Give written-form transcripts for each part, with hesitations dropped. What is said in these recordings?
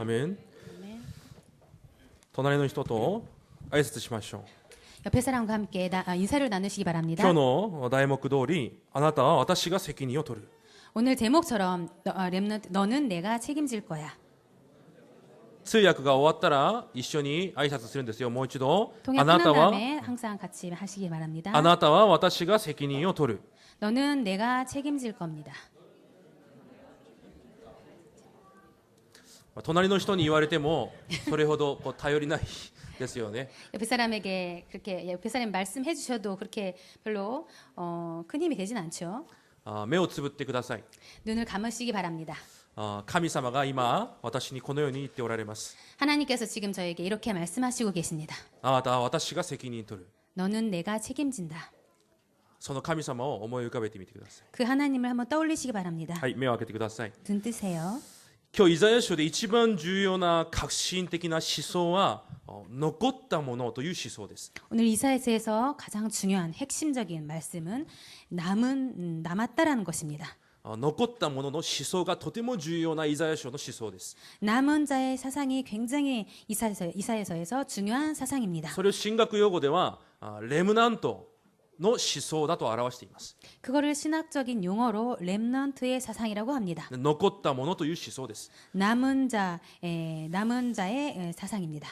アメン。隣の人と挨拶しましょう。 옆에 사람과 함께 인사를 나누시기 바랍니다. 今日の題目通り、あなたは私が責任を取る。 오늘 제목처럼 렘넌트, 너는 내가 책임질 거야. 通訳が終わったら一緒に挨拶するんですよ。もう一度。 통역 あな 끝난 たは 다음에 항상 같이 하시기 바랍니다. あなたは私が責任を取る。 너는 내가 책임질 겁니다. 隣の人に言われてもそれほど頼りないですよね。 옆에 사람에게 그렇게 옆에 사람이 말씀해 주셔도 그렇게 별로 큰 힘이 되진 않죠. 目をつぶってください。 눈을 감으시기 바랍니다. 神様が今私にこのように言っておられます。 하나님께서 지금 저에게 이렇게 말씀하시고 계십니다. あなたは私が責任を取る。 너는 내가 책임진다. その神様を思い浮かべてみてください。 그 하나님을 한번 떠올리시기 바랍니다. はい、目を開けてください。 눈 뜨세요. 今日イザヤ書で一番重要な革新的な思想は残ったものという思想です。 오늘 이사야서에서 가장 중요한 핵심적인 말씀은 남았다라는 것입니다. 残ったものの思想がとても重要なイザヤ書の思想です。 남은 자의 사상이 굉장히 이사야서에서 중요한 사상입니다. それを神学用語ではレムナントの思想だと表しています。 그거를 신학적인 용어로 렘넌트의 사상이라고 합니다. 残ったものという思想です。 남은 자의 사상입니다.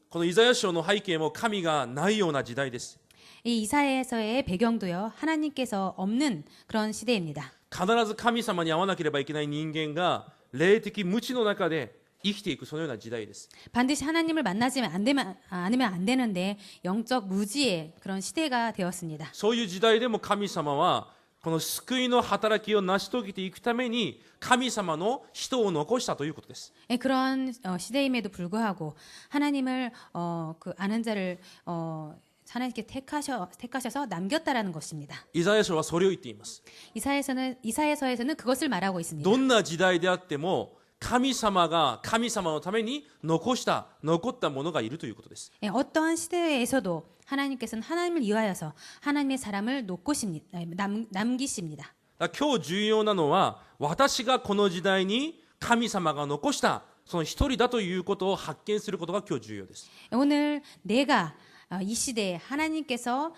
このイザヤ書の背景も神がないような時代です。 이 이사야서의 배경도요, 하나님께서 없는 그런 시대입니다. 必ず神様に会わなければいけない人間が霊的無知の中で生きていくそのような時代です。 반드시 하나님을 만나지면 않으면 안 되는데 영적 무지의 그런 시대가 되었습니다. そういう時代でも神様はこの救いの働きを成し遂げていくために神様の人を残したということです。 그런 시대임에도 불구하고 하나님을 아는 자를 하나님께 택하셔서 남겼다라는 것입니다. イザヤ書はそれを言っています。 이사야서에서는 그것을 말하고 있습니다. どんな時代であっても神様が神様のために残ったものがいるということです。 어떠한 시대에서도 하나님께서는 하나님을 위하여서 하나님의 사람을 남기십니다. だから今日重要なのは私がこの時代に神様が残したその一人だということを発見することが今日重要です。 오늘 내가 이 시대에 하나님께서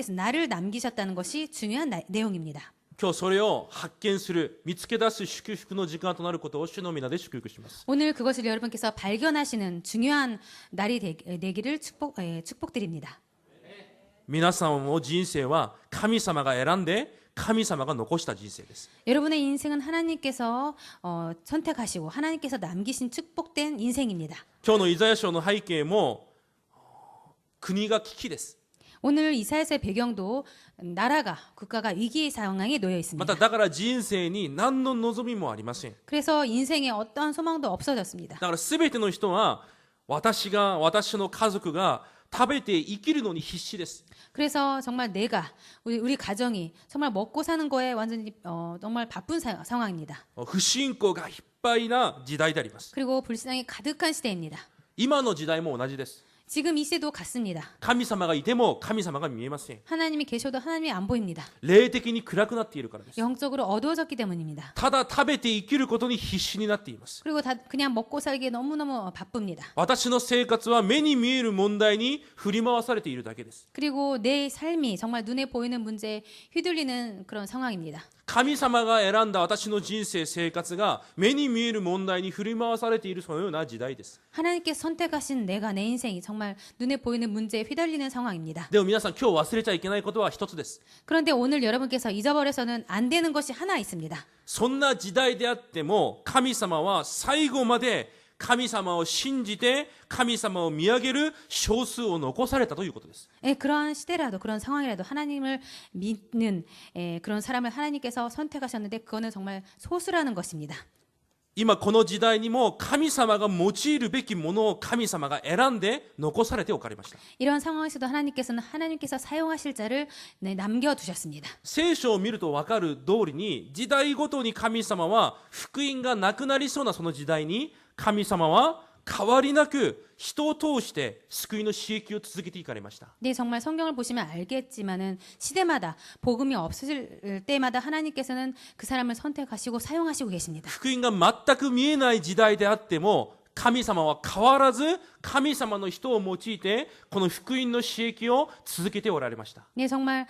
나를 남기셨다는 것이 중요한 내용입니다. 今日それを発見する見つけ出す祝福の時間となることを主の皆で祝福します。 오늘 그것을 여러분께서 발견하시는 중요한 날이 되기를 축복드립니다. 皆さんの人生は神様が選んで神様が残した人生です。 여러분의 인생은 하나님께서 선택하시고 하나님께서 남기신 축복된 인생입니다. 今日のイザヤ書の背景も国が危機です。 오늘 이사야서의 배경도 국가가 위기의 상황에 놓여 ま 있습니다. ただから人生に何の望みもありません。 그래서 인생에 어떤 소망도 없어졌습니다. だから全ての人は私の家族が食べて生きるのに必死です。 그래서 정말 우리 가정이 정말 먹고 사는 거에 완전히 정말 바쁜 상황입니다. 不信仰がいっぱいな時代であります。 그리고 불신앙이 가득한 시대입니다. 今の時代も同じです。 지금 이 시대도 같습니다. 神様がいても神様が見えません。 하나님이 계셔도 하나님이 안 보입니다. 霊的に暗くなっているからです。 영적으로 어두워졌기 때문입니다. ただ食べて生きることに必死になっています。 그리고 그냥 먹고 살기에 너무너무 바쁩니다. 私の生活は目に見える問題に振り回されているだけです。 그리고 내 삶이 정말 눈에 보이는 문제에 휘둘리는 그런 상황입니다. 神様が選んだ私の人生生活が目に見える問題に振り回されているそのような時代です。 하나님께 선택하신 내 인생이 정말 눈에 보이는 문제에 휘달리는 상황입니다. でも皆さん今日忘れちゃいけないことは一つです。 그런데 오늘 여러분께서 잊어버려서는 안 되는 것이 하나 있습니다. そんな時代であっても神様は最後まで神様を信じて神様を見上げる少数を残されたということです。 그런 시대라도 그런 상황이라도 하나님을 믿는 그런 사람을 하나님께서 선택하셨는데 그거는 정말 소수라는 것입니다. 今この時代にも神様が用いるべきものを神様が選んで残されておかれました。 이런 상황에서도 하나님께서 사용하실 자를 남겨두셨습니다. 聖書を見ると分かる通りに時代ごとに神様は福音がなくなりそうなその時代に神様は変わりなく人を通して救いの刺激を続けていかれました。 네, 정말 성경을 보시면 알겠지만은 시대마다 복음이 없을 때마다 하나님께서는 그 사람을 선택하시고 사용하시고 계십니다. 福音が全く見えない時代であっても神様は変わらず神様の人を用いてこの福音の刺激を続けておられました。 네, 정말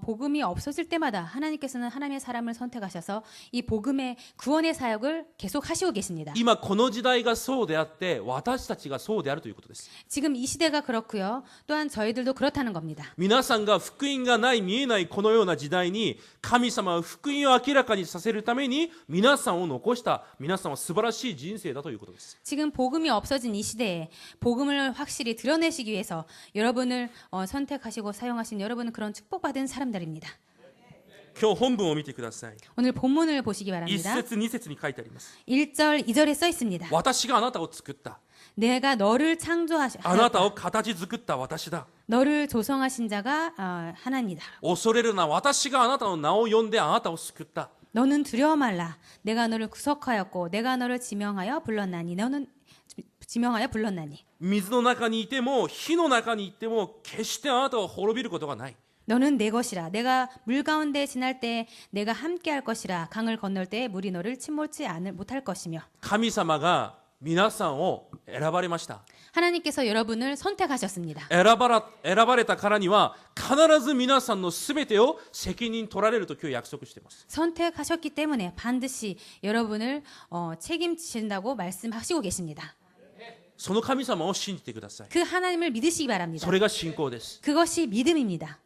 복음이 없었을 때마다 하나님께서는 하나님의 사람을 선택하셔서 이 복음의 구원의 사역을 계속 하시고 계십니다. 今この時代がそうであって私たちがそうであるということです。 지금 이 시대가 그렇고요. 또한 저희들도 그렇다는 겁니다. 皆さんが福音がない見えないこのような時代に神様は福音を明らかにさせるために皆さんを残した皆さんは素晴らしい人生だということです。 지금 복음이 없어진 이 시대에 복음을 확실히 드러내시기 위해서 여러분을 선택하시고 사용하신 여러분은 그런 축복받은 사람들입니다. 今日本文を見てください。 오늘 본문을 보시기 1 바랍니다. 節2節に書いてあります。 1절, 2절에 써 있습니다. 私があなたを作った。 내가 너를 あなたを 창조하셨다. 形作った私だ。 너를 조성하신 자가 하나님이다. 恐れるな、私があなたの名を呼んであなたを救った。 너는 두려워 말라. 내가 너를 구속하였고 내가 너를 지명하여 불렀나니 너는 지명하여 불렀나니 水の中にいても火の中にいても決してあなたを滅びることがない。 너는 내 것이라. 내가 물 가운데 지날 때 내가 함께할 것이라. 강을 건널 때 물이 너를 침몰치 못할 것이며 神様が皆さんを選ばれました。 하나님께서 여러분을 선택하셨습니다. 選ばれたからには必ず皆さんのすべてを責任取られると今日約束しています。 선택하셨기 때문에 반드시 여러분을 책임지신다고 말씀하시고 계십니다. その神様を信じてください。 그 하나님을 믿으시기 바랍니다. それが信仰です。 그것이 믿음입니다.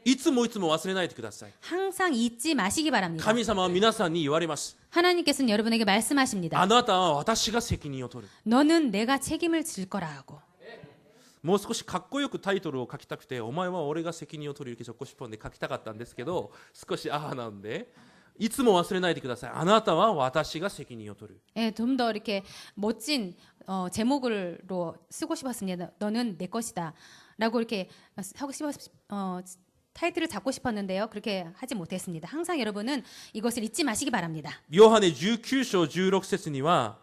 いつもいつも忘れないでください。 항상 잊지 마시기 바랍니다. 神様は皆さんに言われます。 하나님께서는 여러분에게 말씀하십니다. あなたは私が責任を取る。 너는 내가 책임을 질 거라 하고. もう少しかっこよくタイトルを書きたくて、お前は俺が責任を取る이렇게 적고 싶었는데書きたかったんですけど、少しなんで、いつも忘れないでください。あなたは私が責任を取る。 예, 좀 더 이렇게 멋진 제목으로 쓰고 싶었습니다. 너는 내 것이다. 라고 이렇게 하고 타이틀을 잡고 싶었는데요. 그렇게 하지 못했습니다. 항상 여러분은 이것을 잊지 마시기 바랍니다. ヨハネ19章16節には、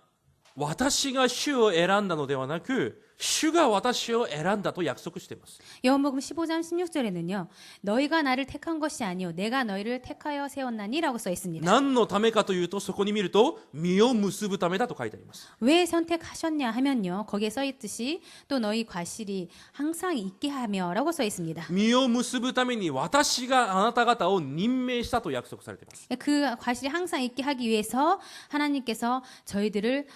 私が主を選んだのではなく、主が私を選んだと約束しています。 요한복음 15장 16절에는요. 너희가 나를 택한 것이 아니요 내가 너희를 택하여 세웠나니라고 써 있습니다. 何のためかというと、そこに見ると実を結ぶためだと書いてあります。 왜 선택하셨냐 하면요. 거기에 써 있듯이 또 너희 과실이 항상 있게 하며라고 써 있습니다. 実を結ぶために私があなた方を任命したと約束されています。 그 과실이 항상 있게 하기 위해서 하나님께서 저희들을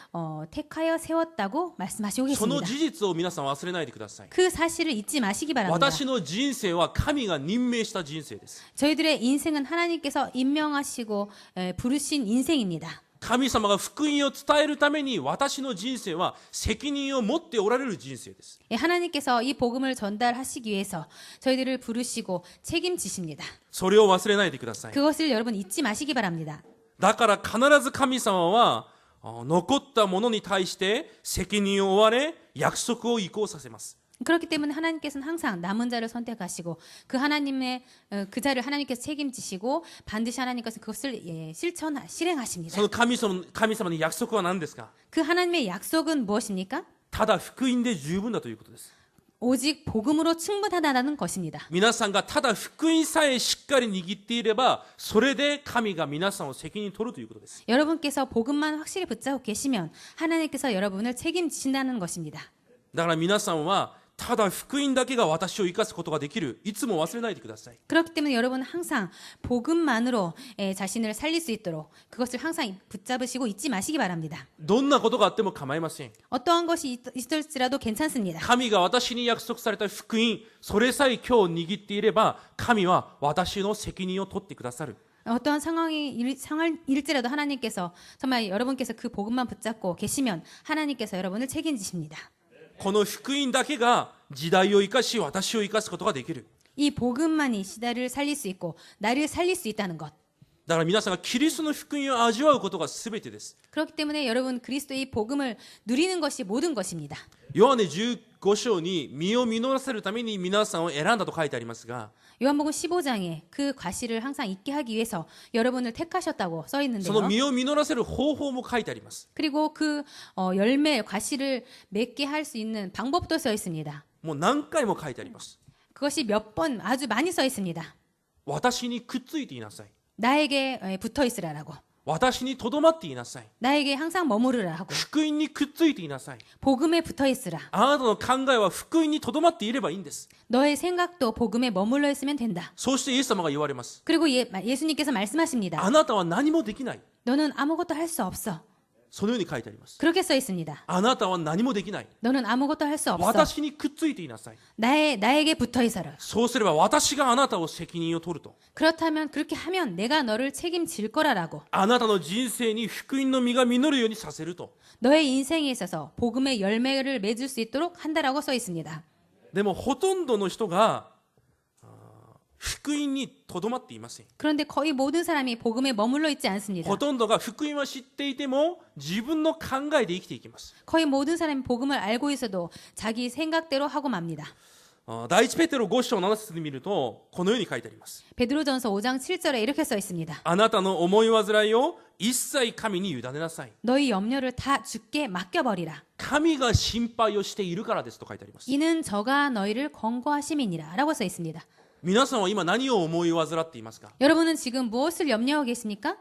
택하여 세웠다고 말씀하시고 その 계십니다. 事実を皆さん忘れないでください。 그 사실을 잊지 마시기 바랍니다. 私の人生は神が任命した人生です。 저희들의 인생은 하나님께서 임명하시고 부르신 인생입니다. 神様が福音を伝えるために私の人生は責任を持っておられる人生です。 하나님께서 이 복음을 전달하시기 위해서 저희들을 부르시고 책임지십니다. それを忘れないでください。 그것을 여러분 잊지 마시기 바랍니다. だから必ず神様は残ったものに対して責任を負われ約束を履行させます。 그렇기 때문에 하나님께서는 항상 남은 자를 선택하시고 그 하나님의 그 자를 하나님께서 책임지시고 반드시 하나님께서 그것을 실행하십니다. その神様の約束は何ですか？ 그 하나님의 약속은 무엇입니까? ただ福音で十分だということです。 오직 복음으로 충분하다는 것입니다. 皆さんがただ福音さえしっかり握っていればそれで神が皆さんを責任取るということです。 여러분께서 복음만 확실히 붙잡고 계시면 하나님께서 여러분을 책임지신다는 것입니다. だから皆さんはただ福音だけが私を生かすことができる。いつも忘れないでください。 그렇기 때문에 여러분은 항상 복음만으로 자신을 살릴 수 있도록 그것을 항상 붙잡으시고 잊지 마시기 바랍니다. どんなことがあっても構いません。 어떠한 것이 있을지라도 괜찮습니다. 神が私に約束された福音、それさえ今日握っていれば神は私の責任を取ってくださる。 어떠한 상황일지라도 하나님께서 정말 여러분께서 그 복음만 붙잡고 계시면 하나님께서 여러분을 책임지십니다. この福音だけが時代を生かし私を生かすことができる。 이 복음만이 시대를 살릴 수 있고 나를 살릴 수 있다는 것. だから皆さんがキリストの福音を味わうことが全てです。 그렇기 때문에 여러분 그리스도의 복음을 누리는 것이 모든 것입니다. ヨハネ15 5章に実を実らせるために皆さんを選んだと書いてありますが、 요한복음 15장에 그 과실을 항상 있게 하기 위해서 여러분을 택하셨다고 써 その 있는데요. 実を実らせる方法も書いてあります。 그리고 그 열매 과실을 맺게 할 수 있는 방법도 써 있습니다. もう何回も書いてあります。 그것이 몇 번 아주 많이 써 있습니다. 私にくっついていなさい。 나에게 붙어 있으라라고. 私にとどまっていなさい。 나에게 항상 머무르라고. 福音にくっついていなさい。 복음에 붙어 있으라. あなたの考えは福音にとどまっていればいいんです。 너의 생각도 복음에 머물러 있으면 된다. そうしてイエス様が言われます。 그리고 예수님께서 말씀하십니다. あなたは何もできない。 너는 아무것도 할 수 없어. そのように書いてあります。 그렇게 써 있습니다. あなたは何もできない。 너는 아무것도 할 수 없어. 私にくっついていなさい。 나에게 붙어 있어라. そうすれば私があなたを責任を取ると。 그렇다면 그렇게 하면 내가 너를 책임질 거라라고. あなたの人生に福音の実が実るようにさせると。 너의 인생에 있어서 복음의 열매를 맺을 수 있도록 한다라고 써 있습니다. でもほとんどの人が福音にとどまっていません。 그런데 거의 모든 사람이 복음에 머물러 있지 않습니다. ほとんどが福音は知っていても自分の考えで生きていきます。 거의 모든 사람이 복음을 알고 있어도 자기 생각대로 하고 맙니다. 第一ペテロ5章7節で見るとこのように書いてあります。 베드로전서 5장 7절에 이렇게 써 있습니다. あなたの思い煩いを一切神に委ねなさい。 너희 염려를 다 주께 맡겨버리라. 神が心配をしているからですと書いてあります。 이는 저가 너희를 권고하심이니라 라고 써 있습니다. 皆さんは今何を思い煩っていますか？ 여러분은 지금 무엇을 염려하고 계십니까?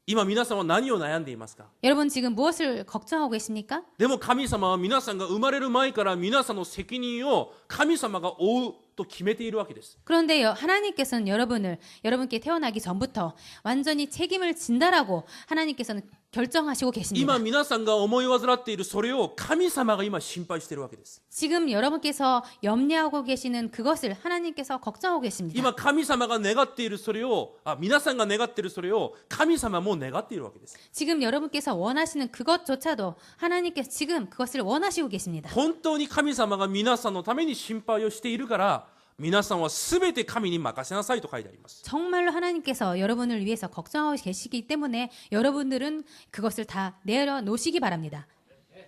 今皆さんは何を悩んでいますか？ 여러분 지금 무엇을 걱정하고 계십니까? でも神様は皆さんが生まれる前から皆さんの責任を神様が負うと決めているわけです。 그런데 하나님께서는 여러분께 태어나기 전부터 완전히 책임을 진다라고 하나님께서는 결정하시고 今 계십니다. 皆さんが思い煩っているそれを神様が今心配しているわけです。 지금 여러분께서 염려하고 계시는 그것을 하나님께서 걱정하고 계십니다. 今神様が願っているそれを皆さんが願っているそれを神様も願っているわけです。 지금 여러분께서 원하시는 그것조차도 하나님께서 지금 그것을 원하시고 계십니다. 本当に神様が皆さんのために心配をしているから皆さんは全て神に任せなさいと書いてあります。 정말로 하나님께서 여러분을 위해서 걱정하고 계시기 때문에 여러분들은 그것을 다 내려놓으시기 바랍니다.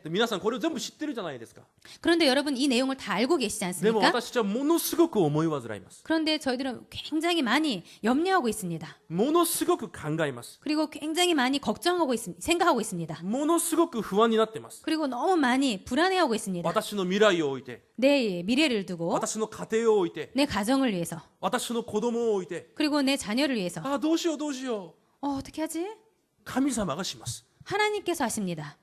で皆さんこれを全部知ってるじゃないですか。 그런데 여러분 이 내용을 다 알고 계시지 でも 않습니까? 私はものすごく思い煩います。 그런데 저희들은 굉장히 많이 염려하고 있습니다. ものすごく考えます。 그리고 굉장히 많이 걱정하고 생각하고 있습니다. ものすごく不安になっています。 그리고 너무 많이 불안해하고 있습니다. 私の未来を置いて、 내 미래를 두고 私の家庭を置いて、 내 가정을 위해서 私の子供を置いて、 그리고 내 자녀를 위해서 どうしようどうしよう。 어떻게 하지? 神様がします。 하나님께서 하십니다.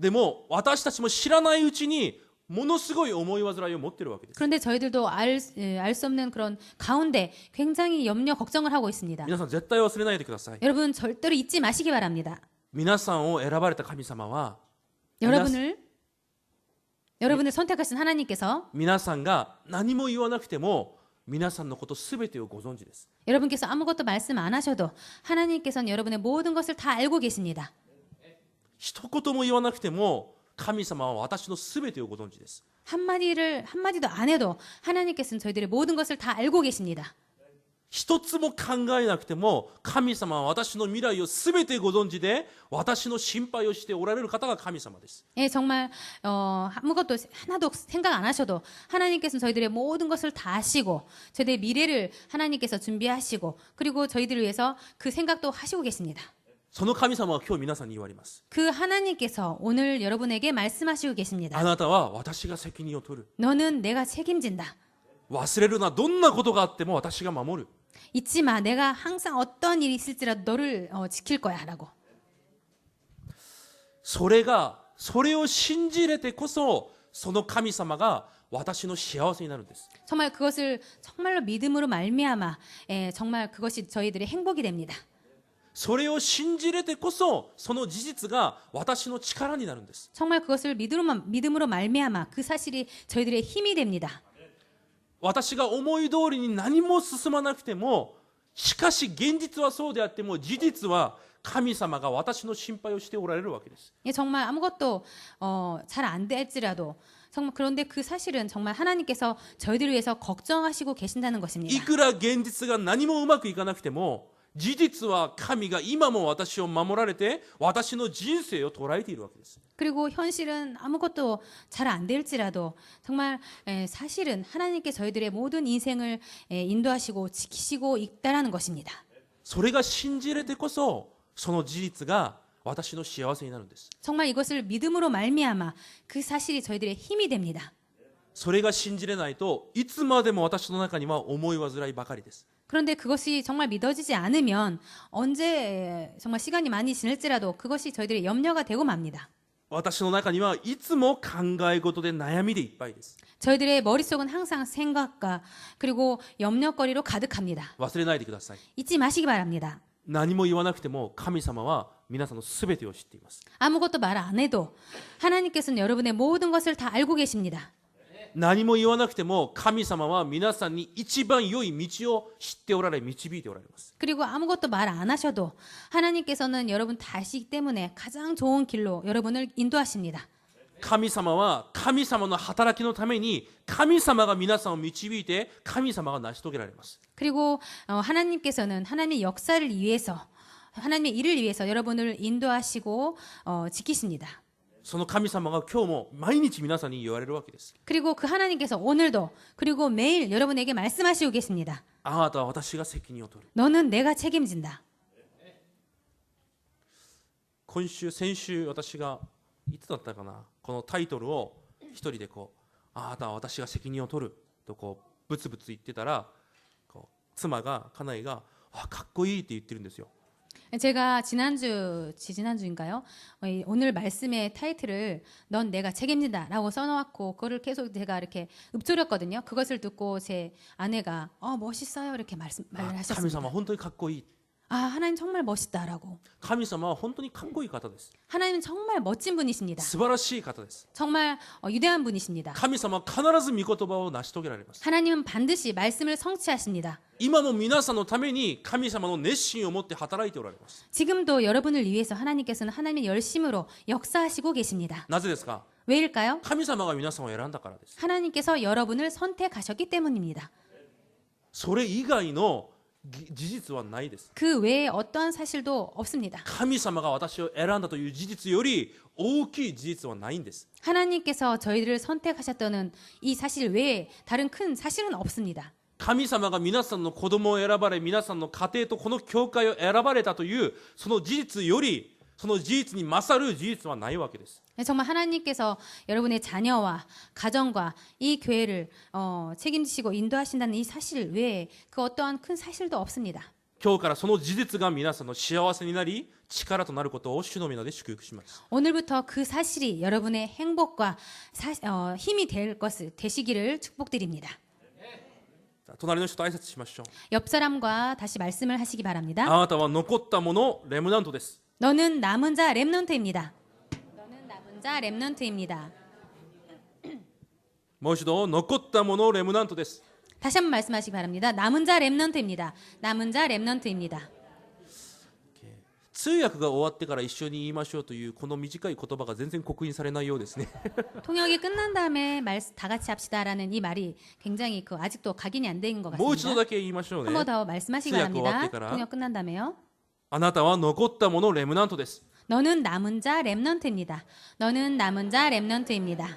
でも私たちも知らないうちにものすごい思い煩いを持っているわけです。 그런데 저희들도 알 수 없는 그런 가운데 굉장히 염려 걱정을 하고 있습니다. 皆さん絶対忘れないでください。 여러분 절대로 잊지 마시기 바랍니다. 皆さんを選ばれた神様は 여러분을 선택하신 하나님께서 皆さんが何も言わなくても皆さんのことすべてをご存知です。 여러분께서 아무것도 말씀 안 하셔도 하나님께서는 여러분의 모든 것을 다 알고 계십니다. 一言も言わなくても神様は私のすべてをご存知です。 한마디도 안 해도 하나님께서는 저희들의 모든 것을 다 알고 계십니다. 一つも考えなくても神様は私の未来をすべてご存知で私の心配をしておられる方が神様です。 예, 정말 아무것도 하나도 생각 안 하셔도 하나님께서는 저희들의 모든 것을 다 아시고 저희들의 미래를 하나님께서 준비하시고 그리고 저희들을 위해서 그 생각도 하시고 계십니다. その神様は今日皆さんに言われます。 그 하나님께서 오늘 여러분에게 말씀하시고 계십니다. あなたは私が責任を取る。 너는 내가 책임진다. 忘れるな。どんなことがあっても私が守る。 잊지 마. 내가 항상 어떤 일이 있을지라도 너를 지킬 거야 라고. それを信じれてこそその神様が私の幸せになるんです。 정말 그것을 정말로 믿음으로 말미암아 정말 그것이 저희들의 행복이 됩니다. それを信じれてこそその事実が私の力になるんです。 정말 그것을 믿음으로 말미암아 그 사실이 저희들의 힘이 됩니다. 私が思い通りに何も進まなくてもしかし現実はそうであっても事実は神様が私の心配をしておられるわけです。 예, 정말 아무것도 잘 안 될지라도 정말 그런데 그 사실은 정말 하나님께서 저희들을 위해서 걱정하시고 계신다는 い 것입니다. くら現実が何もうまくいかなくても事実は神が今も私を守られて私の人生を捉えているわけです。 그리고 현실은 아무것도 잘 안 될지라도 정말 사실은 하나님께 저희들의 모든 인생을 인도하시고 지키시고 있다라는 것입니다. それが信じれてこそその事実が私の幸せになるんです。 정말 이것을 믿음으로 말미암아 그 사실이 저희들의 힘이 됩니다. それが信じれないといつまでも私の中には思い煩いばかりです。 그런데 그것이 정말 믿어지지 않으면 언제 정말 시간이 많이 지날지라도 그것이 저희들의 염려가 되고 맙니다. 私の中にはいつも考え事で悩みでいっぱいです。 저희들의 머릿속은 항상 생각과 그리고 염려거리로 가득합니다. 忘れないでください。 잊지 마시기 바랍니다. 何も言わなくても神様は皆さんのすべてを知っています。 아무것도 말 안 해도 하나님께서는 여러분의 모든 것을 다 알고 계십니다. 何も言わなくても神様は皆さんに一番良い道を知っておられ導いておられます。 그리고 아무것도 말 안 하셔도 하나님께서는 여러분 다 아시기 때문에 가장 좋은 길로 여러분을 인도하십니다. 神様は神様の働きのために神様が皆さんを導いて神様が成し遂げられます。 그리고 하나님께서는 하나님의 역사를 위해서 하나님의 일을 위해서 여러분을 인도하시고 지키십니다. その神様が今日も毎日皆さんに言われるわけです。 그리고 그 하나님께서 오늘도 그리고 매일 여러분에게 말씀하시고 계십니다. あなたは私が責任を取る。 너는 내가 책임진다. 先週私がいつだったかな、このタイトルを一人であなたは私が責任を取るとブツブツ言ってたら、妻が家内がかっこいいって言ってるんですよ。 제가 지난주인가요? 오늘 말씀의 타이틀을 넌 내가 책임진다라고 써놓았고 그거를 계속 제가 이렇게 읊조렸거든요. 그것을 듣고 제 아내가 멋있어요 이렇게 말을 神 하셨습니다. 様本当にかっこいい。 하나님 정말 멋있다라고. 神様は本当にかっこいい方です。 하나님은 정말 멋진 분이십니다. 素晴らしい方です。 정말 위대한 분이십니다. 神様は必ず御言葉を成し遂げられます。 하나님은 반드시 말씀을 성취하십니다. 今も皆さんのために神様の熱心を持って働いておられます。 지금도 여러분을 위해서 하나님께서는 하나님의 열심으로 역사하시고 계십니다. なぜですか？ 왜일까요? 神様が皆さんを選んだからです。 하나님께서 여러분을 선택하셨기 때문입니다. それ以外の事実はないです。 그 외에 어떠한 사실도 없습니다. 神様が私を選んだという事実より大きい事実はないんです。 하나님께서 저희들을 선택하셨다는 이 사실 외에 다른 큰 사실은 없습니다. 神様が皆さんの子供を選ばれ、皆さんの家庭とこの教会を選ばれたというその事実より、その事実に勝る事実はないわけです。 정말 하나님께서 여러분의 자녀와 가정과 이 교회를 책임지시고 인도하신다는 이 사실 외에 그 어떠한 큰 사실도 없습니다. 今日からその事実が皆さんの幸せになり力となることを主の皆で祝福します。 오늘부터 그 사실이 여러분의 행복과 힘이 될 것을 되시기를 축복드립니다. 隣の人と挨拶しましょう。 옆 사람과 다시 말씀을 하시기 바랍니다. あなたは残ったものレムナントです。 너는 남은 자 렘넌트입니다. 너는 남은 자 렘넌트입니다. もう一度残ったものレムナントです。 다시 한번 말씀하시기 바랍니다. 남은 자 렘넌트입니다. 남은 자 렘넌트입니다. 通訳が終わってから一緒に言いましょうというこの短い言葉が全然刻印されないようですね。 통역이 끝난 다음에 다 같이 합시다라는 이 말이 굉장히 아직도 각인이 안 된 것 もう一度 같습니다. だけ言いましょう 한 번 ね。 더 말씀하시기 통역 바랍니다.終わってから 통역 끝난 다음에요. あなたは残ったものレムナントです。 너는 남은 자 렘넌트입니다. 너는 남은 자 렘넌트입니다.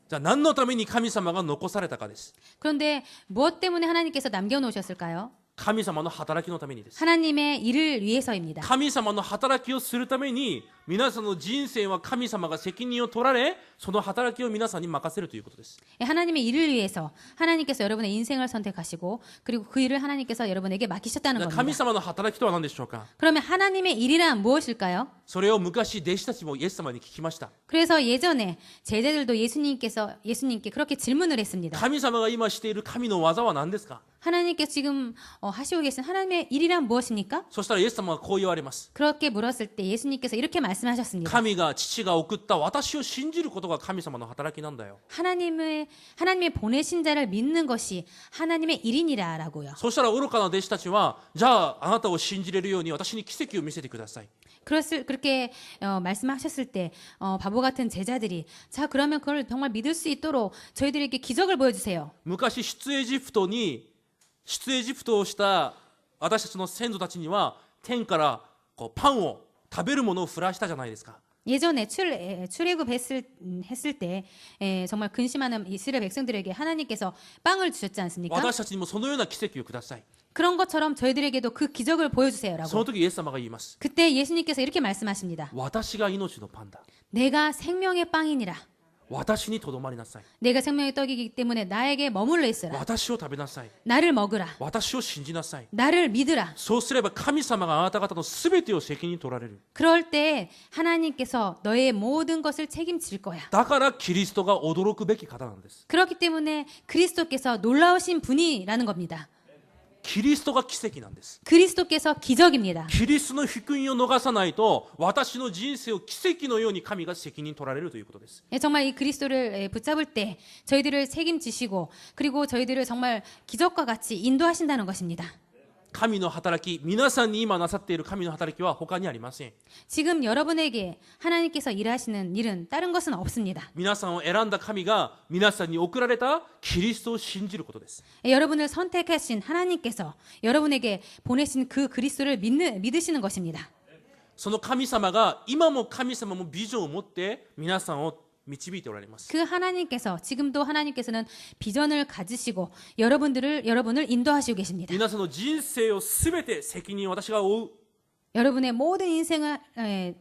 じゃあ何のために神様が残されたかです。 그런데 무엇 때문에 하나님께서 남겨놓으셨을까요? 神様の働きのためにです。 하나님의 일을 위해서입니다. 神様の働きをするために皆さんの人生は神様が責任を取られ、その働きを皆さんに任せるということです。 하나님의 일을 위해서 하나님께서 여러분의 인생을 선택하시고 그리고 그 일을 하나님께서 여러분에게 맡기셨다는 神 겁니다. 様の働きとは何でしょうか。 그러면 하나님의 일이란 무엇일까요? それを昔弟子たちもイエス様に聞きました。 그래서 예전에 제자들도 예수님께 그렇게 질문을 했습니다. 神様が今している神の技は何ですか。 하나님께서 지금 하시고 계신 하나님의 일이란 무엇입니까? そしたらイエス様はこう言われます。 그렇게 물었을 때 예수님께서 이렇게 말씀하셨습니다. 神が父が送った私を信じることが神様の働きなんだよ。 하나님의 보내신 자를 믿는 것이 하나님의 일이니라라고요. そしたら愚かな弟子たちは、じゃああなたを信じれるように私に奇跡を見せてください。 그렇게 말씀하셨을 때 바보 같은 제자들이 자 그러면 그걸 정말 믿을 수 있도록 저희들에게 기적을 보여주세요. 昔出エジプトをした私たちの先祖たちには天からこうパンを食べるものを降らしたじゃないですか。 예전에 출애굽했을 때 정말 근심하는 이스라엘 백성들에게 하나님께서 빵을 주셨지 않습니까? 私たちにもそのような奇跡をください。 그런 것처럼 저희들에게도 그 기적을 その 보여주세요라고. 時イエス様が言います。 그때 예수님께서 이렇게 말씀하십니다. 私が命のパンだ。 내가 생명의 빵이니라. 私にとどまりなさい。 내가 생명의 떡이기 때문에 나에게 머물러 있으라. 私を食べなさい。 나를 먹으라. 私を信じなさい。 나를 믿으라. そうすれば神様があなた方のすべてを責任取られる。 그럴 때 하나님께서 너의 모든 것을 책임질 거야. だからキリストが驚くべき方なんです。 그렇기 때문에 그리스도께서 놀라우신 분이라는 겁니다. キリストが奇跡なんです。 그리스도께서 기적입니다. キリストの福音を逃さないと私の人生を奇跡のように神が責任取られるということです。 정말 이 그리스도를 붙잡을 때 저희들을 책임지시고 그리고 저희들을 정말 기적과 같이 인도하신다는 것입니다. 神の働き、皆さんに今なさっている神の働きは他にありません。 지금 여러분에게 하나님께서 일하시는 일은 다른 것은 없습니다. 皆さんを選んだ神が皆さんに送られたキリストを信じることです。 여러분을 선택하신 하나님께서 여러분에게 보내신 그 그리스도를 믿으시는 것입니다. その神様が今も神様もビジョンを持って皆さんを導いておられます。 그 하나님께서 지금도 하나님께서는 비전을 가지시고 여러분을 인도하시고 계십니다. 皆さんの人生をすべて責任を私が負う。 여러분의 모든 인생을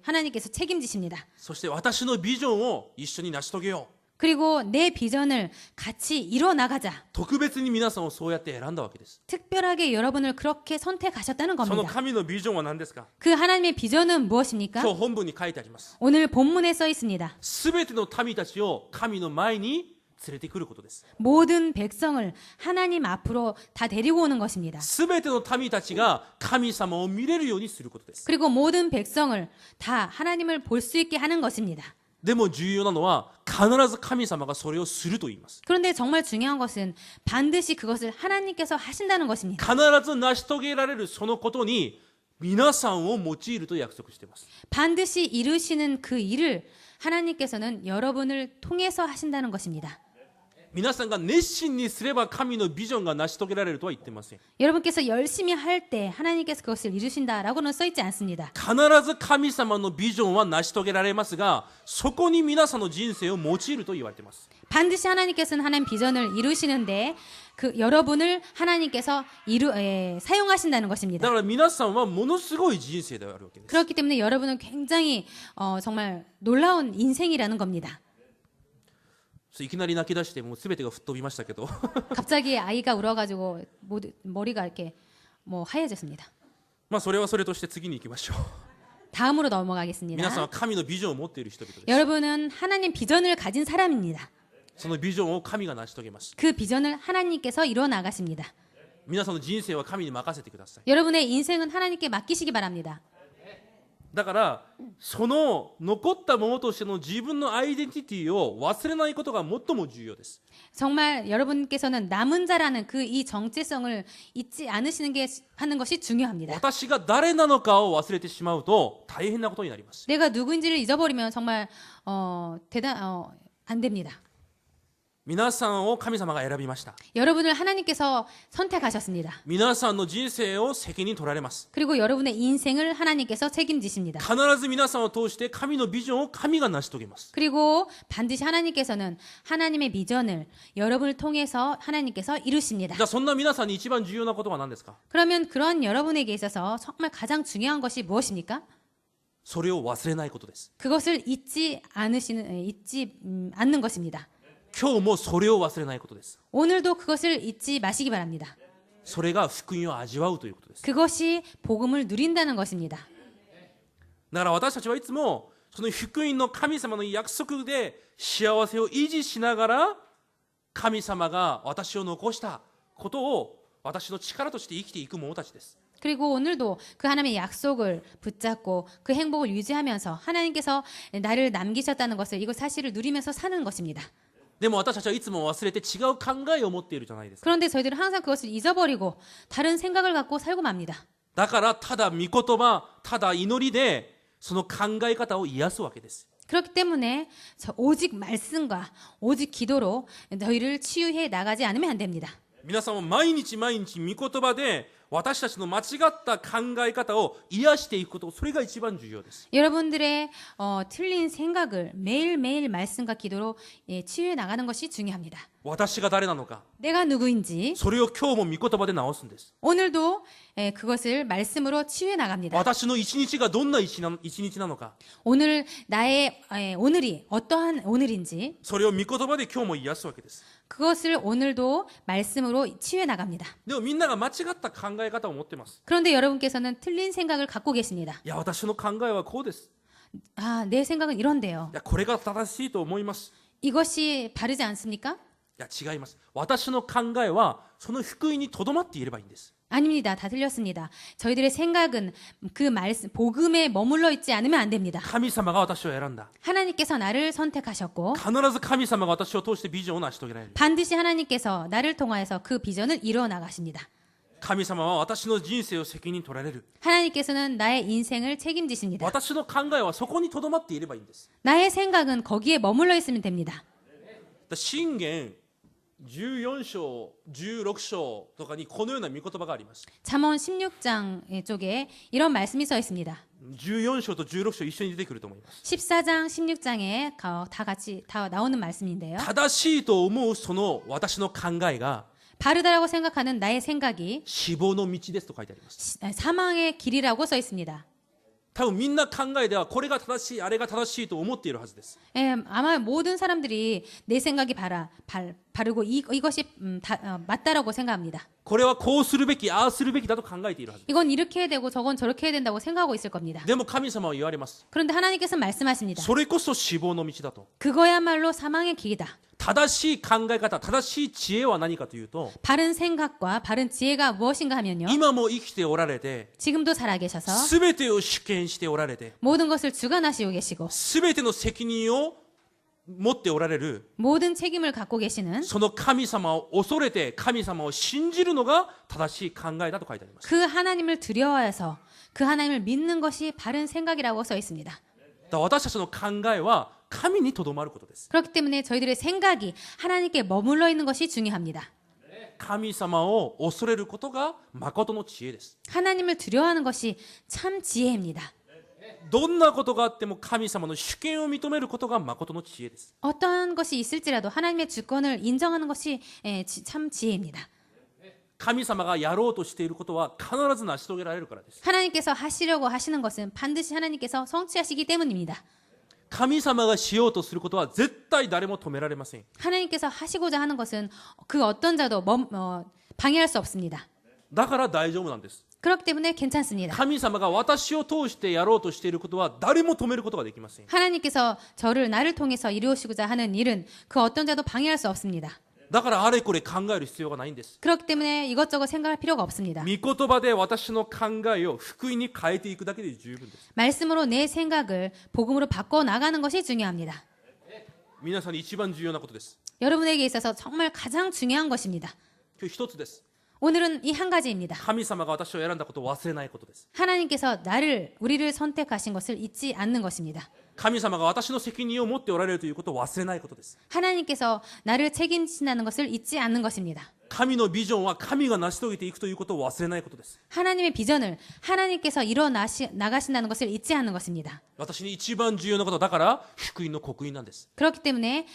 하나님께서 책임지십니다. そして私のビジョンを一緒に成し遂げよう。 그리고 내 비전을 같이 이뤄나가자. 特別に皆さんをそうやって選んだわけです。 특별하게 여러분을 그렇게 선택하셨다는 その 겁니다. 神のビジョンは何ですか？ 그 하나님의 비전은 무엇입니까? 今日本文に書いてあります。 오늘 본문에 써 있습니다. すべての民たちを神の前に連れてくることです。 모든 백성을 하나님 앞으로 다 데리고 오는 것입니다. すべての民たちが神様を見れるようにすることです。 그리고 모든 백성을 다 하나님을 볼 수 있게 하는 것입니다. でも重要なのは必ず神様がそれをすると言います。 그런데 정말 중요한 것은 반드시 그것을 하나님께서 하신다는 것입니다. 必ず成し遂げられるそのことに皆さんを用いると約束しています。 반드시 이루시는 그 일을 하나님께서는 여러분을 통해서 하신다는 것입니다. 皆さんが熱心にすれば神のビジョンが成し遂げられるとは言ってません。 여러분께서 열심히 할 때 하나님께서 그것을 이루신다라고는 써 있지 않습니다. 必ず神様のビジョンは成し遂げられますが、そこに皆さんの人生を用いると言われています。 반드시 하나님께서는 하나님 비전을 이루시는데 그 여러분을 하나님께서 사용하신다는 だ 것입니다. から皆さんはものすごい人生であるわけです。 그렇기 때문에 여러분은 굉장히 정말 놀라운 인생이라는 겁니다. いきなり泣き出してもう全てが吹っ飛びましたけど 갑자기 아이가 울어가지고 머리가 이렇게 하얘졌습니다. まあそれはそれとして次に行きましょう。 다음으로 皆さん 넘어가겠습니다. は神のビジョンを持っている人々です。 여러분은 하나님 비전을 가진 사람입니다. そのビジョンを神が成し遂げます。 그 비전을 하나님께서 이뤄 나가십니다. 皆さんの人生は神に任せてください。 여러분의 인생은 하나님께 맡기시기 바랍니다. だからその残ったものとしての自分のアイデンティティを忘れないことが最も重要です。 정말 여러분께서는 남은 자라는 그 이 정체성을 잊지 하는 것이 중요합니다. 私が誰なのかを忘れてしまうと大変なことになります。 내가 누구인지를 잊어버리면 정말 안 됩니다. 皆さんを神様が選びました。 여러분을 하나님께서 선택하셨습니다. 皆さんの人生を責任取られます。 그리고 여러분의 인생을 하나님께서 책임지십니다. 必ず皆さんを通して神のビジョンを神が成し遂げます。 그리고 반드시 하나님께서는 하나님의 비전을 여러분을 통해서 하나님께서 이루십니다. じゃあそんな皆さんに一番重要なことは何ですか？ 그러면 그런 여러분에게 있어서 정말 가장 중요한 것이 무엇입니까? それを忘れないことです。 그것을 잊지 않는 것입니다. 今日もそれを忘れないことです。 오늘도 그것을 잊지 마시기 바랍니다. それが福音を味わうということです。 그것이 복음을 누린다는 것입니다. だから私たちはいつもその福音の神様の約束で幸せを維持しながら神様が私を残したことを私の力として生きていく者たちです。 그리고 오늘도 그 하나님의 약속을 붙잡고 그 행복을 유지하면서 하나님께서 나를 남기셨다는 것을 이거 사실을 누리면서 사는 것입니다. でも私たちはいつも忘れて違う考えを持っているじゃないですか。 그런데 저희들은 항상 그것을 잊어버리고 다른 생각을 갖고 살고 맙니다. だからただ御言葉、ただ祈りでその考え方を癒すわけです。 그렇기 때문에 오직 말씀과 오직 기도로 너희를 치유해 나가지 않으면 안 됩니다. 皆さんも毎日毎日御言葉で私たちの間違った考え方を癒していくこと、それが一番重要です。 여러분들의 틀린 생각을 매일매일 말씀과 기도로 치유해 나가는 것이 중요합니다. 私が誰なのか、 내가 누구인지 それを今日も御言葉で直すんです。 오늘도 그것을 말씀으로 치유해 나갑니다. 私の一日がどんな一日なのか、 오늘 나의 오늘이 어떠한 오늘인지 それを御言葉で今日も癒すわけです。 그것을 오늘도 말씀으로 치유해 나갑니다. でもみんなが間違った考え方を持ってます。 그런데 여러분께서는 틀린 생각을 갖고 계십니다. いや、私の考えはこうです。 내 생각은 이런데요. いや、これが正しいと思います。 이것이 바르지 않습니까? いや、違います。私の考えはその福音にとどまっていればいいんです。 아닙니다. 다 틀렸습니다. 저희들의 생각은 그 말씀, 복음에 머물러 있지 않으면 안 됩니다. 神様が私を選んだ。 하나님께서 나를 선택하셨고 必ず神様が私を通してビジョンを成し遂げられる。 반드시 하나님께서 나를 통하여서 그 비전을 이루어 나가십니다. 神様は私の人生を責任取られる。 하나님께서는 나의 인생을 책임지십니다. 私の考えはそこにとどまっていればいいんです。 나의 생각은 거기에 머물러 있으면 됩니다. 箴言14章、16章とかにこのような御言葉があります。 잠언 16장 쪽에 이런 말씀이 써 있습니다. 14章と16章一緒に出てくると思います。 14장, 16장에 다 같이 다 나오는 말씀인데요. 正しいと思うその私の考えが 바르다라고 생각하는 나의 생각이 死亡の道ですと書いてあります。 사망의 길이라고 써 있습니다. 多分みんな考えではこれが正しい、あれが正しいと思っているはずです。 아마 모든 사람들이 내 생각이 바르고 이것이 맞다라고 생각합니다. これはこうするべき、ああするべきだと考えているはず。 이건 이렇게 해야 되고 저건 저렇게 해야 된다고 생각하고 있을 겁니다. でも神様は言われます。 그런데 하나님께서 말씀하십니다. それこそ死亡の道だと。 그거야말로 사망의 길이다. 正しい考え方、正しい知恵は何かというと、 바른 생각과 바른 지혜가 무엇인가 하면요. 今も生きておられて、 지금도 살아계셔서 すべてを主権しておられて、 모든 것을 주관하시고 계시고 すべての責任を持っておられる、 모든 책임을 갖고 계시는 その神様を恐れて神様を信じるのが正しい考えだと書いてあります。 그 하나님을 두려워해서 그 하나님을 믿는 것이 바른 생각이라고 써 있습니다. だから私たちの考えは神にとどまることです。 그렇기 때문에 저희들의 생각이 하나님께 머물러 있는 것이 중요합니다. 神様を恐れることが誠の知恵です。 하나님을 두려워하는 것이 참 지혜입니다. どんなことがあっても神様の主権を認めることが誠の知恵です。 어떤 것이 있을지라도 하나님의 주권을 인정하는 것이 참 지혜입니다. 神様がやろうとしていることは必ず成し遂げられるからです。 하나님께서 하시려고 하시는 것은 반드시 하나님께서 성취하시기 때문입니다. 神様がしようとすることは絶対誰も止められません。 하나님께서 하시고자 하는 것은 그 어떤 자도 방해할 수 없습니다. だから大丈夫なんです。 그렇기 때문에 괜찮습니다. 神様が私を通してやろうとしていることは誰も止めることができません。 하나님께서 나를 통해서 이루시고자 하는 일은 그 어떤 자도 방해할 수 없습니다. だからあれこれ考える必要がないんです。 그렇기 때문에 이것저것 생각할 필요가 없습니다. 御言葉で私の考えを福音に変えていくだけで十分です。 말씀으로 내 생각을 복음으로 바꿔 나가는 것이 중요합니다. 皆さんに一番重要なことです。 여러분에게 있어서 정말 가장 중요한 것입니다. 今日一つです。 오늘은 이 한 가지입니다. 神様が私を選んだことを忘れないことです。 하나님께서 우리를 선택하신 것을 잊지 않는 것입니다. 神様が私の責任を持っておられるということを忘れないことです。 하나님께서 나를 책임지신다는 것을 잊지 않는 것입니다. 神のビジョンは神が成し遂げていくということを忘れないことです。 하나님의 비전을 하나님께서 나가신다는 것을 잊지 않는 것입니다. 私に一番重要なことだから福音の刻印なんです。 그렇기 때문에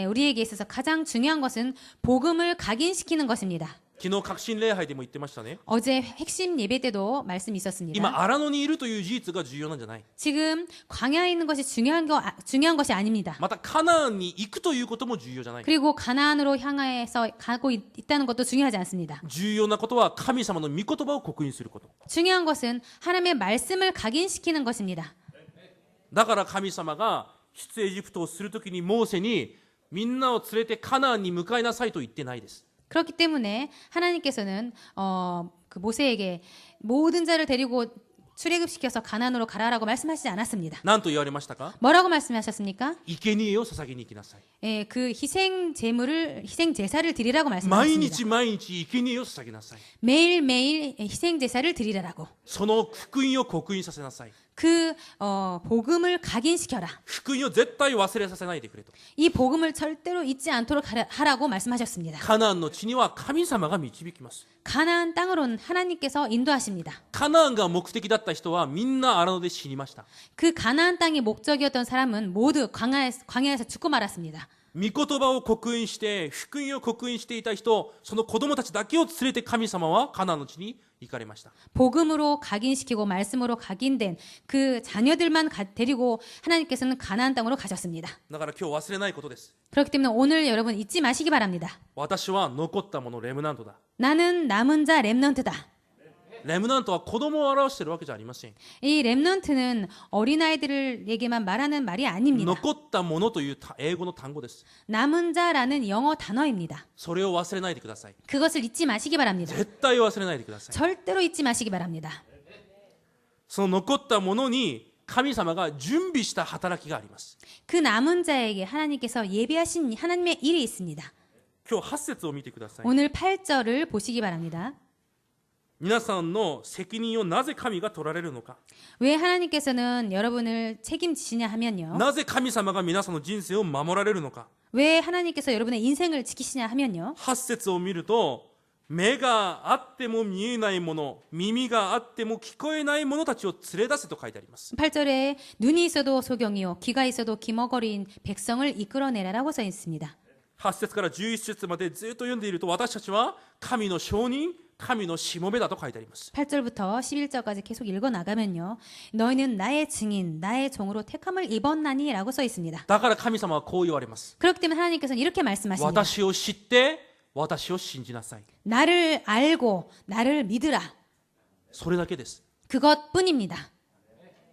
우리에게 있어서 가장 중요한 것은 복음을 각인시키는 것입니다. 昨日革新礼拝でも言ってましたね。 어제 핵심 예배 때도 말씀이 있었습니다. 今荒野にいるという事実が重要なんじゃない。 지금 광야에 있는 것이 중요한 것이 아닙니다. またカナンに行くということも重要じゃない。 그리고 가나안으로 향해서 가고 있다는 것도 중요하지 않습니다. 重要なことは神様の御言葉を刻印すること。 중요한 것은 하나님의 말씀을 각인시키는 것입니다. だから神様が出エジプトをするときにモーセにみんなを連れてカナンに向かいなさいと言ってないです。 그렇기 때문에 하나님께서는 그 모세에게 모든 자를 데리고 출애굽시켜서 가나안으로 가라라고 말씀하시지 않았습니다. 何と言われましたか？ 뭐라고 말씀하셨습니까? 生贄を捧げに行きなさい。 그 희생 제사를 드리라고 毎 말씀하셨습니다. 日毎日生贄を捧げなさい。 매일매일 희생 제사를 드리라고. その福音を刻印させなさい。그 복음을 각인시켜라. 福音を絶対忘れさせないでくれと。 이 복음을 절대로 잊지 않도록 하라고 말씀하셨습니다. カナンの地には神様が導きます。 가나안 땅으로는 하나님께서 인도하십니다. カナンが目的だった人はみんな荒野で死にました。 그 가나안 땅이 목적이었던 사람은 모두 광야에서 죽고 말았습니다. 御言葉を刻印して福音を刻印していた人、その子供たちだけを連れて神様はカナンの地に行かれました。 복음으로 각인시키고 말씀으로 각인된 그 자녀들만 데리고 하나님께서는 가나안 땅으로 가셨습니다. だから今日忘れないことです。 그렇기 때문에 오늘 여러분 잊지 마시기 바랍니다. 私は残ったものレムナントだ。 나는 남은 자 렘넌트다. レムナントは子供を表しているわけじゃありません。 이 렘넌트는 어린아이들에게만 말하는 말이 아닙니다. 残ったものという英語の単語です。 남은 자라는 영어 단어입니다. それを忘れないでください。 그것을 잊지 마시기 바랍니다. 絶対忘れないでください。 절대로 잊지 마시기 바랍니다. その残ったものに神様が準備した働きがあります。 그 남은 자에게 하나님께서 예비하신 하나님의 일이 있습니다. 今日8節を見てください。 오늘 8절을 보시기 바랍니다. 皆さんの責任をなぜ神が取られるのか。 왜 하나님께서는 여러분을 책임지시냐 하면요. なぜ神様が皆さんの人生を守られるのか。 왜 하나님께서 여러분의 인생을 지키시냐 하면요. 8節を見ると、目があっても見えないもの、耳があっても聞こえない者たちを連れ出せと書いてあります。 8절에 눈이 있어도 소경이요 귀가 있어도 기머거리인 백성을 이끌어내라라고 써 있습니다. 8節から11節までずっと読んでいると、私たちは神の証人、神のしもべだと書いてあります。 8절부터 11절까지 계속 읽어 나가면요. 너희는 나의 증인, 나의 종으로 택함을 입었나니라고 써 있습니다. だから神様はこう言われます。 그렇기 때문에 하나님께서는 이렇게 말씀하십니다. 私を知って私を信じなさい。 나를 알고 나를 믿으라. それだけです。 그것뿐입니다.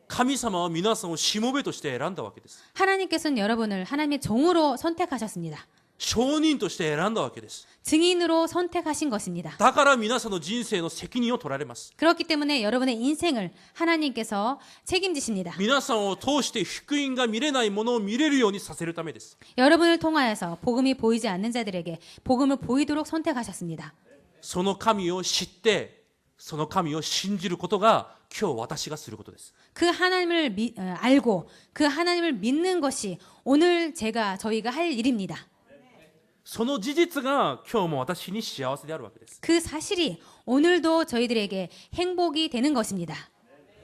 神様は皆さんをしもべとして選んだわけです。 하나님께서는 여러분을 하나님의 종으로 선택하셨습니다. 証人として選んだわけです。 증인으로 선택하신 것입니다. だから皆さんの人生の責任を取られます。 그렇기 때문에 여러분의 인생을 하나님께서 책임지십니다. 皆さんを通して福音が見れないものを見れるようにさせるためです。 여러분을 통하여서 복음이 보이지 않는 자들에게 복음을 보이도록 선택하셨습니다. その神を知ってその神を信じることが今日私がすることです。 그 하나님을 알고 그 하나님을 믿는 것이 오늘 저희가 할 일입니다. その事実が今日も私に幸せであるわけです。 그 사실이 오늘도 저희들에게 행복이 되는 것입니다.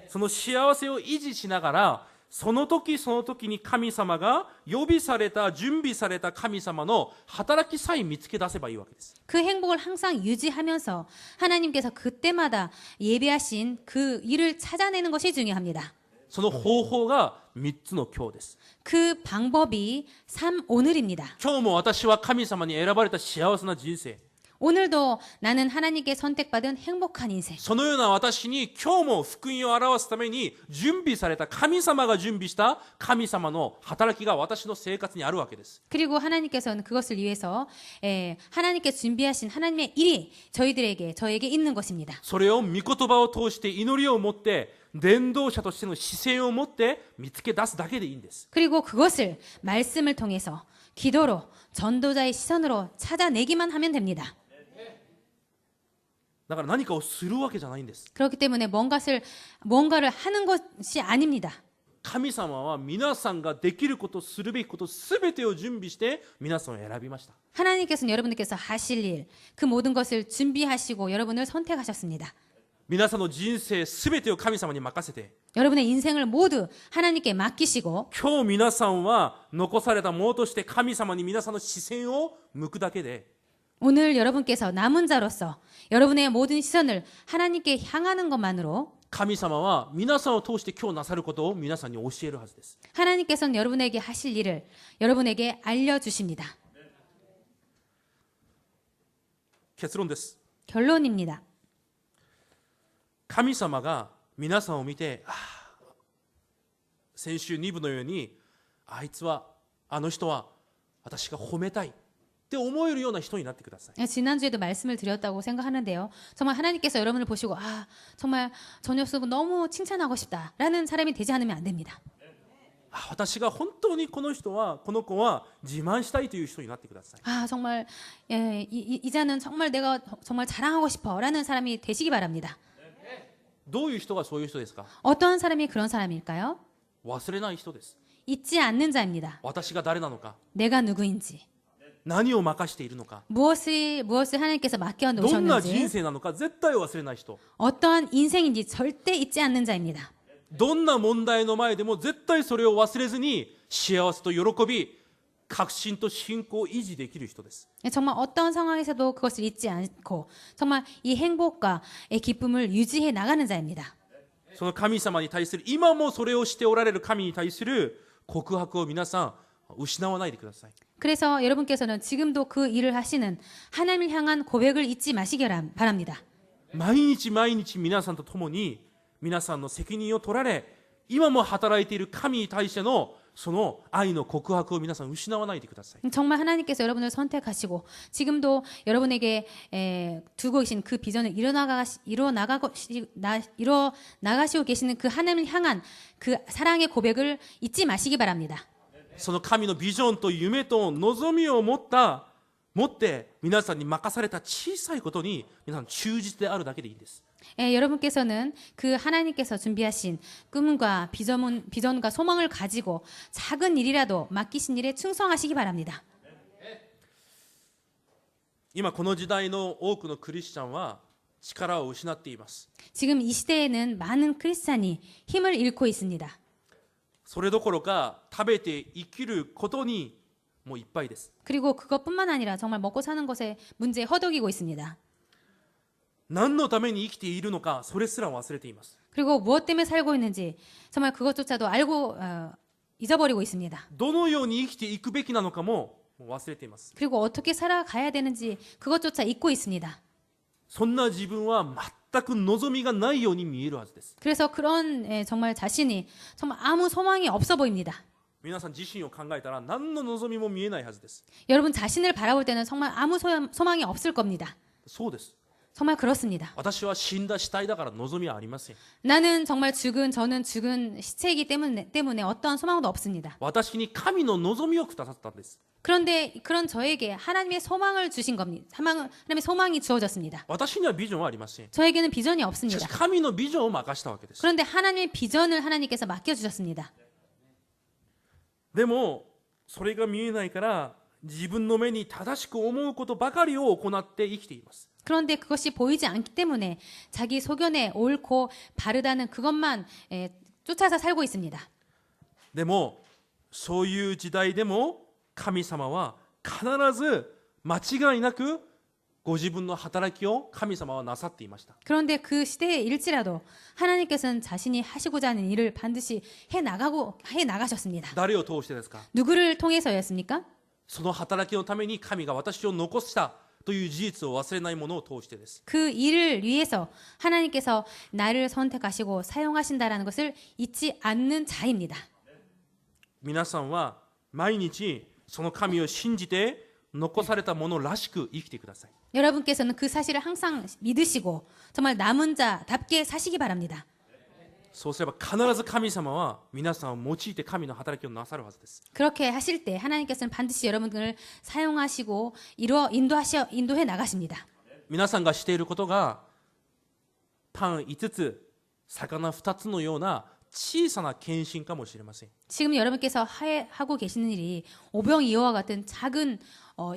その幸せを維持しながら、その時その時に神様が予備された準備された神様の働きさえ見つけ出せばいいわけです。 그 행복을 항상 유지하면서 하나님께서 그때마다 예비하신 그 일을 찾아내는 것이 중요합니다. その方法が3つの今日です。 그 방법이 오늘입니다. 今日も私は神様に選ばれた幸せな人生。 오늘도 나는 하나님께 선택받은 행복한 인생. そのような私に今日も福音を表すために準備された神様が準備した神様の働きが私の生活にあるわけです。 그리고 하나님께서는 그것을 위해서 하나님께 준비하신 하나님의 일이 저에게 있는 것입니다. それを御言葉を通して祈りを持って伝道者としての姿勢を持って見つけ出すだけでいいんです。 그리고 그것을 말씀을 통해서 기도로 전도자의 시선으로 찾아내기만 하면 됩니다. だから何かをするわけじゃないんです。 그렇기 때문에 뭔가를 하는 것이 아닙니다. 神様は皆さんができること、するべきことすべてを準備して皆さんを選びました。 하나님께서는 여러분들께서 하실 일, 그 모든 것을 준비하시고 여러분을 선택하셨습니다. 皆さんの人生すべてを神様に任せて、 여러분의 인생을 모두 하나님께 맡기시고 今日皆さんは残されたものとして神様に皆さんの視線を向くだけで、 오늘 여러분께서 남은 자로서 여러분의 모든 시선을 하나님께 향하는 것만으로 神様は皆さんを通して今日なさることを皆さんに教えるはずです。 하나님께서는 여러분에게 하실 일을 여러분에게 알려주십니다. 結論です。 결론입니다. 神様が皆さんを見て、先週2部のように、あいつは、あの人は私が褒めたいって思えるような人になってください。 지난주에도 말씀을 드렸다고 생각하는데요. 정말 하나님께서 여러분을 보시고 정말 저 녀석은 너무 칭찬하고 싶다라는 사람이 되지 않으면 안 됩니다. 私が本当にこの子は自慢したいという人になってください。 정말 이자는 정말 내가 정말 자랑하고 싶어라는 사람이 되시기 바랍니다. どういう人がそういう人ですか？ 어떤 사람이 그런 사람일까요? 忘れない人です。 잊지 않는 자입니다. 私が誰なのか、 내가 누구인지, 何を任しているのか、 무엇을 하나님께서 맡겨 どんな人 놓으셨는지, 生なのか絶対忘れない人。 어떠한 인생인지 절대 잊지 않는 자입니다. どんな問題の前でも絶対それを忘れずに幸せと喜び、確信と信仰を維持できる人です。 정말 어떤 상황에서도 그것을 잊지 않고 정말 이 행복과 이 기쁨을 유지해 나가는 자입니다. その神様に対する、今もそれをしておられる神に対する告白を皆さん失わないでください。 그래서 여러분께서는 지금도 그 일을 하시는 하나님을 향한 고백을 잊지 마시기 바랍니다. 毎日毎日皆さんと共に皆さんの責任を取られ、今も働いている神に対してのその愛の告白を皆さん失わないでください。 정말 하나님께서 여러분을 선택하시고 지금도 여러분에게 두고 계신 그 비전을 이뤄나가시고 계시는 그 하나님을 향한 그 사랑의 고백을 잊지 마시기 바랍니다. その神のビジョンと夢と望みを持って皆さんに任された小さいことに皆さん忠実であるだけでいいんです。 여러분께서는 그 하나님께서 준비하신 꿈과 비전과 소망을 가지고 작은 일이라도 맡기신 일에 충성하시기 바랍니다. 今この時代の多くのクリスチャンは力を失っています。 지금 이 시대에는 많은 크리스찬이 힘을 잃고 있습니다. それどころか食べて生きることにもういっぱいです。 그리고 그것뿐만 아니라 정말 먹고 사는 것에 문제에 허덕이고 있습니다. 何のために生きているのか、それすら忘れています。 그리고 무엇 때문에 살고 있는지 정말 그것조차도 알고 잊어버리고 있습니다. どのように生きていくべきなのかも忘れています。 그리고 어떻게 살아가야 되는지 그것조차 잊고 있습니다. そんな自分は全く望みがないように見えるはずです。 그래서 그런 정말 자신이 정말 아무 소망이 없어 보입니다. 皆さん自身を考えたら何の望みも見えないはずです。 여러분 자신을 바라볼 때는 정말 아무 소망이 없을 겁니다. そうです。 정말 그렇습니다. 私は死んだ死体だから望みはありません。 저는 죽은 시체이기 때문에 어떠한 소망도 없습니다. 私に神の望みをくださったんです。 그런데 그런 저에게 하나님의 소망을 주신 겁니다. 하나님의 소망이 주어졌습니다. 私にはビジョンはありません。 저에게는 비전이 しか 없습니다. し神のビジョンを任したわけです。 그런데 하나님의 비전을 하나님께서 맡겨주셨습니다. でもそれが見えないから自分の目に正しく思うことばかりを行って生きています。 그런데 그것이 보이지 않기 때문에 자기 소견에 옳고 바르다는 그것만 쫓아서 살고 있습니다. でもそういう時代でも神様は必ず間違いなくご自分の働きを神様はなさっていました。 그런데 그 시대일지라도 하나님께서는 자신이 하시고자 하는 일을 반드시 해 나가셨습니다. 誰を通してですか？ 누구를 통해서였습니까? その働きのために神が私を残したという事実を忘れないものを通してです。 그 일을 위해서 하나님께서 나를 선택하시고 사용하신다라는 것을 잊지 않는 자입니다. 皆さんは毎日その神を信じて残されたものらしく生きてください。 여러분께서는 그 사실을 항상 믿으시고 정말 남은 자답게 사시기 바랍니다. そうすれば必ず神様は皆さんを用いて神の働きをなさるはずです。 그렇게 하실 때 하나님께서는 반드시 여러분들을 사용하시고 인도해 나가십니다. 皆さんがしていることがパン5つ、魚2つのような小さな献身かもしれません。 지금 여러분께서 하고 계시는 일이 오병이어와 같은 작은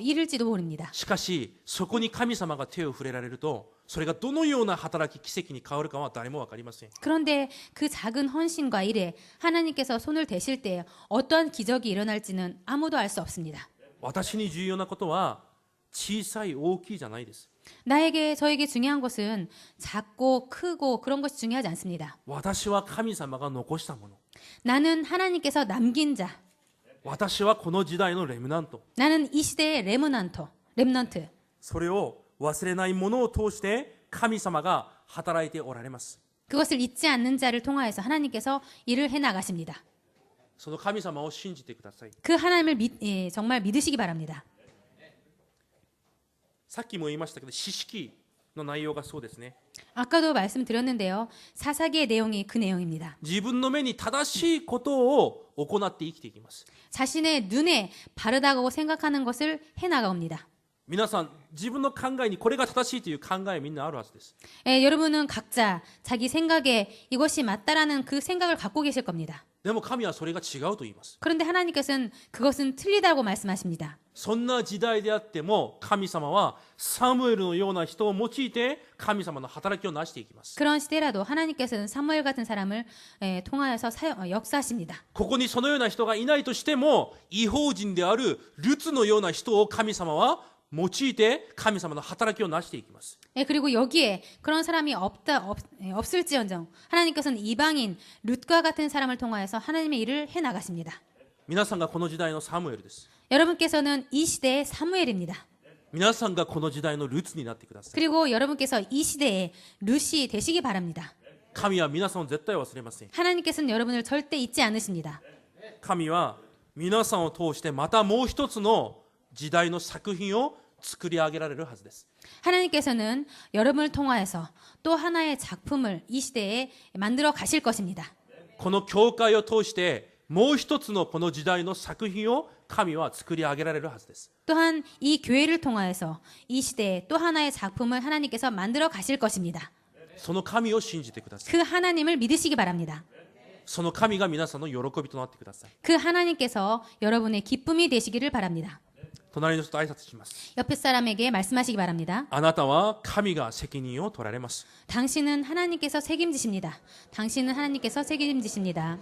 일일지도 모릅니다. しかしそこに神様が手を触れられると、それがどのような働き奇跡に変わるかは誰も分かりません。 그런데 그 작은 헌신과 일에 하나님께서 손을 대실 때 어떠한 기적이 일어날지는 아무도 알 수 없습니다. 私に重要なことは小さい大きいじゃないです。 저에게 중요한 것은 작고 크고 그런 것이 중요하지 않습니다. 私は神様が残したもの。 나는 하나님께서 남긴 자. 私はこの時代のレムナント。 나는 이 시대의 렘넌트. それを忘れないものを通して神様が働いておられます。 그것을 잊지 않는 자를 통하여서 하나님께서 일을 해 나가십니다. その神様を信じてください。 그 하나님을 정말 믿으시기 바랍니다. さっきも言いましたけど、詩式の内容がそうですね。 아까도 말씀드렸는데요. 사사기의 내용이 그 내용입니다. 自分の目に正しいことを行って生きていきます。 자신의 눈에 바르다고 생각하는 것을 해 나가옵니다. 皆さん自分の考えにこれが正しいという考えみんなあるはずです。 여러분은 각자 자기 생각에 이것이 맞다라는 그 생각을 갖고 계실 겁니다. でも神はそれが違うと言います。 그런데 하나님께서는 그것은 틀리다고 말씀하십니다. そんな時代であっても神様はサムエルのような人を用いて神様の働きをなしていきます。 그런 시대라도 하나님께서는 사무엘 같은 사람을 통하여서 역사하십니다. ここにそのような人がいないとしても違法人であるルツのような人を神様は用いて神様の働きをなしていきます。 그리고 여기에 그런 사람이 없을지언정 하나님께서는 이방인 룻과 같은 사람을 통하여서 하나님의 일을 해 나가십니다. 皆さんがこの時代のサムエルです。 여러분께서는 이 시대의 사무엘입니다. 皆さんがこの時代のルツになってください。 그리고 여러분께서 이 시대의 룻이 되시기 바랍니다. 神は皆さんを絶対忘れません。 하나님께서는 여러분을 절대 잊지 않으십니다. 神は皆さんを通してまたもう一つの時代の作品を作り上げられるはずです。 하나님께서는 여러분을 통하여서 또 하나의 작품을 이 시대에 만들어 가실 것입니다. この教会を通してもう一つのこの時代の作品を神は作り上げられるはずです。 또한 이 교회를 통하여서 이 시대에 또 하나의 작품을 하나님께서 만들어 가실 것입니다. その神を信じてください。 그 하나님을 믿으시기 바랍니다. その神が皆さんの喜びとなってください。 그 하나님께서 여러분의 기쁨이 되시기를 바랍니다. 隣の人と挨拶します。 옆에 사람에게 말씀하시기 바랍니다. あなたは神が責任を取られます。 당신은 하나님께서 책임지십니다. 당신은 하나님께서 책임지십니다.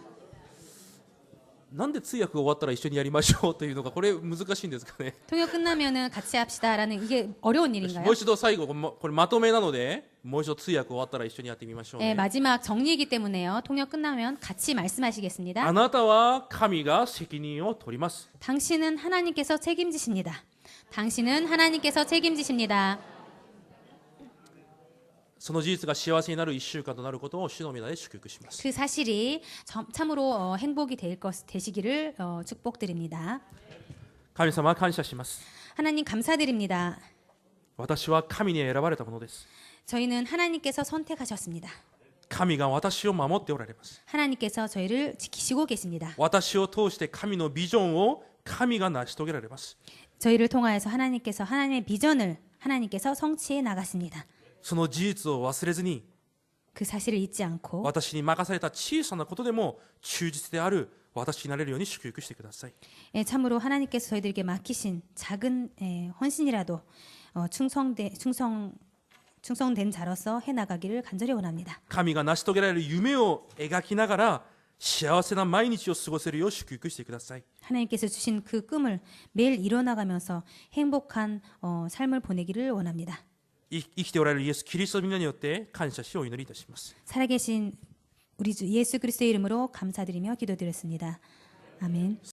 なんで通訳が終わったら一緒にやりましょうというのがこれ難しいんですかね。 통역 끝나면은 같이 합시다라는 이게 어려운 일인가요? もう一度最後これまとめなのでもう一度通訳終わったら一緒にやってみましょうね。 마지막 정리이기 때문에요. 통역 끝나면 같이 말씀하시겠습니다. あなたは神が責任を取ります。 당신은 하나님께서 책임지십니다. 당신은 하나님께서 책임지십니다. その事実が幸せになる1週間となることを主の皆で祝福します。 그 사실이 참으로 행복이 되시기를 축복드립니다. 神様感謝します。 하나님 감사드립니다. 私は神に選ばれたものです。 저희는 하나님께서 선택하셨습니다. 神が私を守っておられます。 하나님께서 저희를 지키시고 계십니다. 私を通して神のビジョンを神が成し遂げられます。 저희를 통하여서 하나님께서 하나님의 비전을 하나님께서 성취해 나가십니다. その事実を忘れずに 그 사실을 잊지 않고 私に任された小さなことでも忠実である私になれるように祝福してください。 참으로 하나님께서 저희들에게 맡기신 작은 헌신이라도 충성된 자로서 해나가기를 간절히 원합니다. 神が成し遂げられる夢を描きながら幸せな毎日を過ごせるよう祝福してください。 하나님께서 주신 그 꿈을 매일 이뤄나가면서 행복한 삶을 보내기를 원합니다. 生きておられるイエス・キリストの皆によって感謝しお祈りいたします。 살아계신 우리 주 예수 그리스도의 이름으로 감사드리며 기도드렸습니다. 아멘.